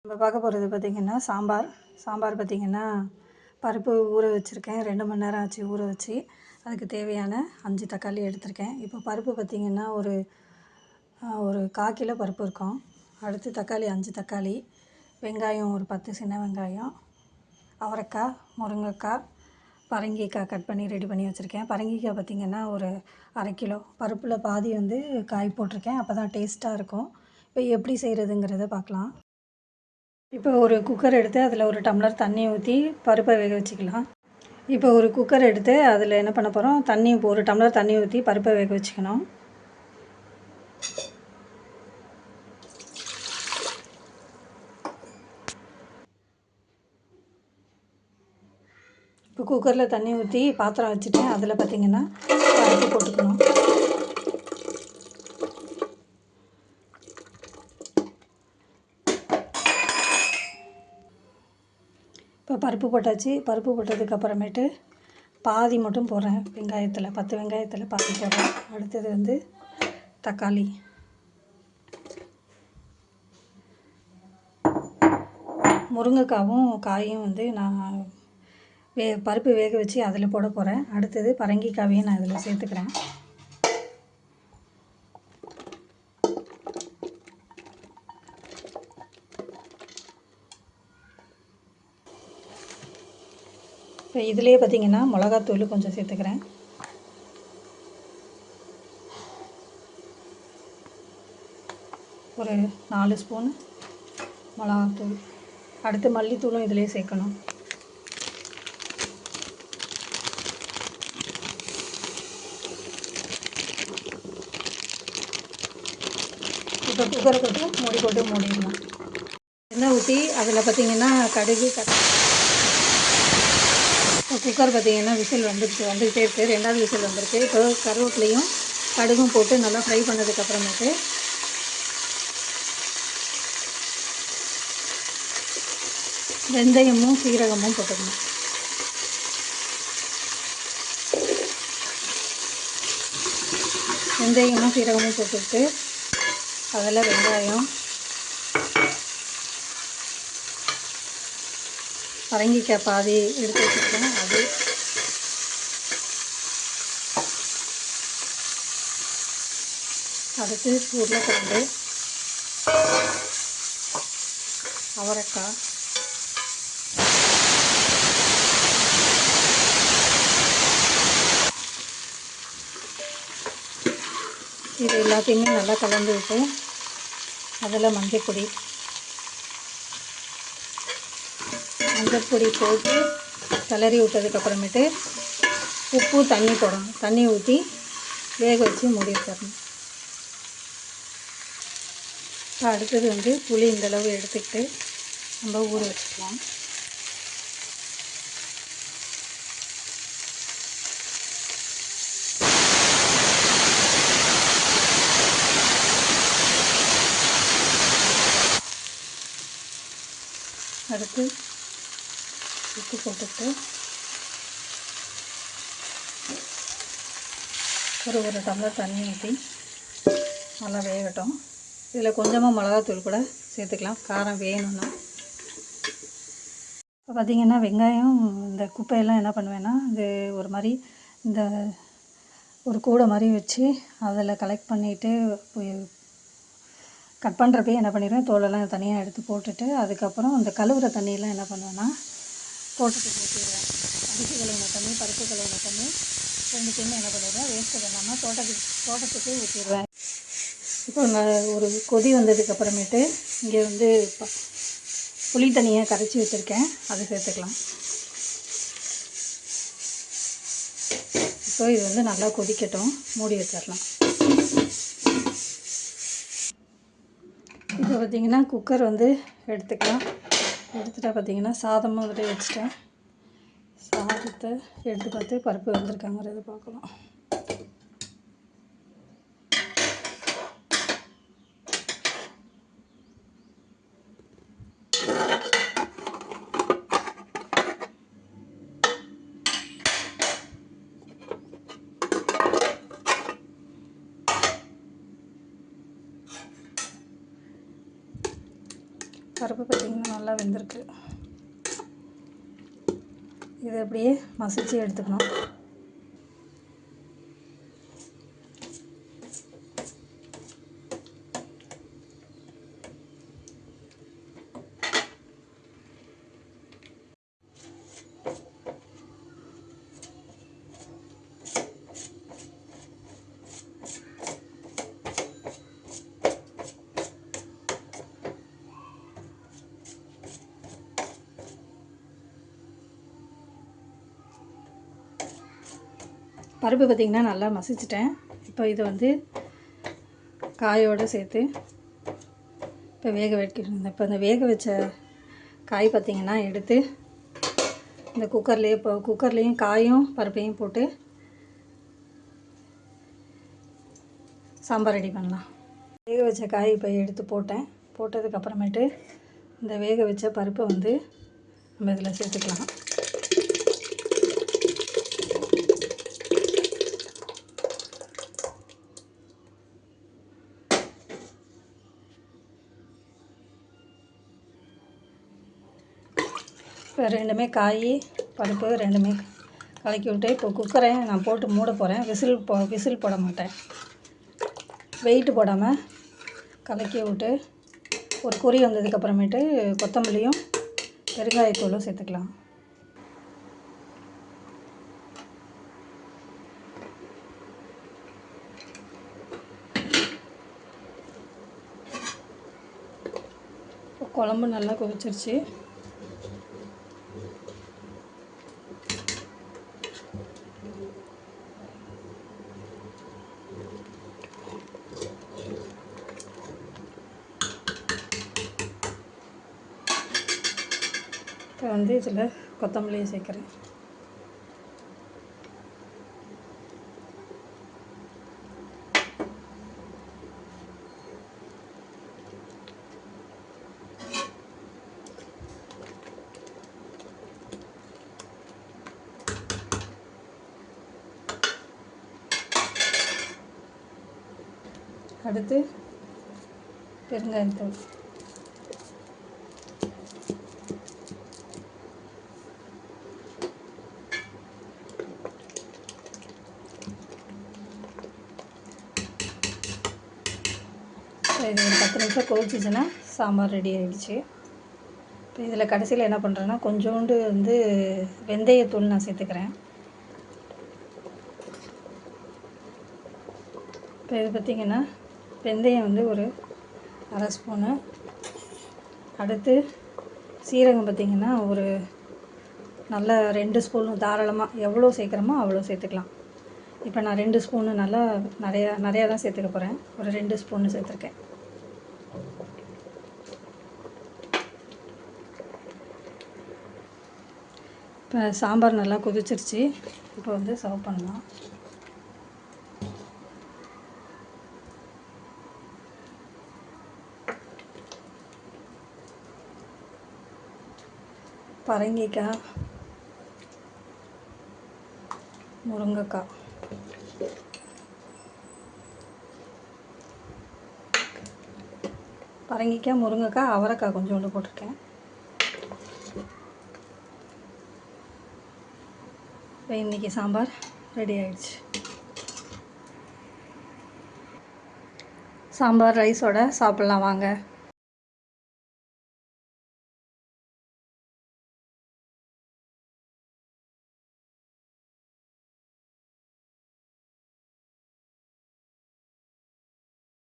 நம்ம பார்க்க போகிறது பார்த்திங்கன்னா சாம்பார் பார்த்திங்கன்னா பருப்பு ஊற வச்சுருக்கேன். 2 மணி நேரம் ஆச்சு ஊற வச்சு. அதுக்கு தேவையான 5 தக்காளி எடுத்திருக்கேன். இப்போ பருப்பு பார்த்திங்கன்னா ஒரு 1/4 கிலோ பருப்பு இருக்கும். அடுத்து தக்காளி 5 தக்காளி, வெங்காயம் ஒரு 10 சின்ன வெங்காயம், அவரைக்காய், முருங்கைக்காய், பரங்கிக்காய் கட் பண்ணி ரெடி பண்ணி வச்சுருக்கேன். பரங்கிக்காய் பார்த்திங்கன்னா ஒரு 1/2 கிலோ. பருப்பில் பாதி காய் போட்டிருக்கேன். அப்போ தான் டேஸ்ட்டாக இருக்கும். இப்போ எப்படி செய்கிறதுங்கிறத பார்க்கலாம். இப்போ ஒரு குக்கர் எடுத்து அதில் 1 டம்ளர் தண்ணி ஊற்றி பருப்பை வேக வச்சுக்கலாம். இப்போ ஒரு குக்கர் எடுத்து அதில் என்ன பண்ண போகிறோம், 1 டம்ளர் தண்ணி ஊற்றி பருப்பை வேக வச்சுக்கணும். இப்போ குக்கரில் தண்ணி ஊற்றி பாத்திரம் வச்சுட்டேன். அதில் பார்த்திங்கன்னா பருப்பு போட்டுக்கணும். இப்போ பருப்பு போட்டாச்சு. பருப்பு போட்டதுக்கப்புறமேட்டு பாதி மட்டும் போடுறேன். வெங்காயத்தில் 10 வெங்காயத்தில் பாதி போடுறேன். அடுத்தது தக்காளி, முருங்கைக்காவும் காயும் நான் பருப்பு வேக வச்சு அதில் போட போகிறேன். அடுத்தது பரங்கிக்காவையும் நான் இதில் சேர்த்துக்கிறேன். இப்போ இதிலே பார்த்திங்கன்னா மிளகாத்தூள் கொஞ்சம் சேர்த்துக்கிறேன். ஒரு 4 ஸ்பூன் மிளகாத்தூள். அடுத்து மல்லித்தூளும் இதிலே சேர்க்கணும். இப்போ குக்கரை போட்டு மூடிடலாம். எண்ணெய் ஊற்றி அதில் பார்த்திங்கன்னா கடுகு இப்போ குக்கர் பார்த்திங்கன்னா விசில் வந்துக்கிட்டே இருக்குது. 2வது விசில் வந்திருக்கு. இப்போ கருவேப்பிலையும் கடுகும் போட்டு நல்லா ஃப்ரை பண்ணதுக்கப்புறமேட்டு வெந்தயமும் சீரகமும் போட்டுக்கணும். வெந்தயமும் சீரகமும் போட்டுட்டு அதில் வெங்காயம், பரங்கிக்காய் பாதி எடுத்து வச்சுருக்கேன், அது அடுத்து உருளைக்கிழங்கு, அவரைக்காய், இது எல்லாத்தையுமே நல்லா கலந்து விட்டு அதில் மஞ்சப்பொடி போட்டு கிளறி விட்டதுக்கப்புறமேட்டு உப்பு, தண்ணி போடணும். தண்ணி ஊற்றி வேக வச்சு மூடி வச்சிடணும். இப்போ அடுத்தது புளி இந்தளவு எடுத்துக்கிட்டு நம்ம ஊற வச்சுக்கலாம். அடுத்து உப்பு போட்டுட்டு ஒரு டம்ளர் தண்ணி ஊற்றி நல்லா வேகட்டும். இதில் கொஞ்சமாக மிளகாத்தூள் கூட சேர்த்துக்கலாம், காரம் வேணும்னா. இப்போ பார்த்திங்கன்னா வெங்காயம் இந்த குப்பையெல்லாம் என்ன பண்ணுவேன்னா, இது ஒரு மாதிரி இந்த ஒரு கூடை மாதிரி வச்சு அதில் கலெக்ட் பண்ணிவிட்டு கட் பண்ணுறப்பே என்ன பண்ணிடுவேன், தோலெல்லாம் தனியாக எடுத்து போட்டுட்டு அதுக்கப்புறம் அந்த கழுவுற தண்ணியெல்லாம் என்ன பண்ணுவேன்னா தோட்டத்துக்கு ஊற்றிடுவேன். அரிசி கழுவின தண்ணி, பருப்பு கழுவின தண்ணி ரெண்டுத்தையுமே என்ன பண்ணிடுவேன், வேஸ்ட்டு பண்ணாமல் தோட்டத்துக்கு ஊற்றிடுவேன். இப்போ நான் ஒரு கொதி வந்ததுக்கப்புறமேட்டு இங்கே புளி தண்ணியை கரைச்சி வச்சுருக்கேன், அதை சேர்த்துக்கலாம். இப்போ இது நல்லா கொதிக்கட்டும், மூடி வச்சிடலாம். இப்போ பார்த்திங்கன்னா குக்கர் எடுத்துக்கலாம். எடுத்துகிட்டா பார்த்திங்கன்னா சாதமும் அதில் வச்சுட்டேன். சாதத்தை எடுத்து பார்த்து பருப்பு வந்திருக்காங்கிறத பார்க்கலாம். பருப்பு பார்த்திங்கன்னா நல்லா வெந்திருக்கு. இதை அப்படியே மசிச்சு எடுத்துக்கணும். பருப்பு பார்த்திங்கன்னா நல்லா மசிச்சிட்டேன். இப்போ இதை வந்து காயோடு சேர்த்து இப்போ வேக வைக்கணும். இப்போ இந்த வேக வச்ச காய் பார்த்திங்கன்னா எடுத்து இந்த குக்கர்லேயும் காயும் பருப்பையும் போட்டு சாம்பார் ரெடி பண்ணலாம். வேக வச்ச காய் இப்போ எடுத்து போட்டதுக்கப்புறமேட்டு இந்த வேக வச்ச பருப்பை வந்து நம்ம இதில் சேர்த்துக்கலாம். இப்போ ரெண்டுமே காய் பருப்பு ரெண்டுமே கலக்கி விட்டு இப்போ குக்கரை நான் போட்டு மூட போகிறேன். விசில் போட மாட்டேன். வெயிட்டு போடாமல் கலக்கி விட்டு ஒரு கொதி வந்ததுக்கப்புறமேட்டு கொத்தமல்லியும் பெருங்காயத்தூளும் சேர்த்துக்கலாம். இப்போ குழம்பு நல்லா கொதிச்சிருச்சு. இப்போ வந்து இதில் கொத்தமல்லியை சேர்க்குறேன். அடுத்து பெருங்காயத்தூள். இது ஒரு 10 நிமிஷம் கொதிச்சிச்சுன்னா சாம்பார் ரெடி ஆகிடுச்சு. இப்போ இதில் கடைசியில் என்ன பண்ணுறேன்னா கொஞ்சோண்டு வந்து வெந்தயத்தூள் நான் சேர்த்துக்கிறேன். இப்போ இது பார்த்திங்கன்னா வெந்தயம் வந்து ஒரு 1/2 ஸ்பூனு. அடுத்து சீரகம் பார்த்திங்கன்னா ஒரு நல்ல 2 ஸ்பூனு தாராளமாக எவ்வளோ சேர்க்குறோமோ அவ்வளோ சேர்த்துக்கலாம். இப்போ நான் 2 ஸ்பூனு நல்லா நிறையா தான் சேர்த்துக்க போகிறேன். ஒரு 2 ஸ்பூனு சேர்த்துருக்கேன். இப்போ சாம்பார் நல்லா கொதிச்சிருச்சு. இப்போ வந்து சர்வ் பண்ணலாம். பரங்கிக்காய், முருங்கைக்காய், பரங்கிக்காய், முருங்கைக்காய், அவரைக்காய் கொஞ்சோண்டு போட்டிருக்கேன். இப்போ இன்றைக்கி சாம்பார் ரெடி ஆகிடுச்சு. சாம்பார் ரைஸோட சாப்பிட்லாம் வாங்க.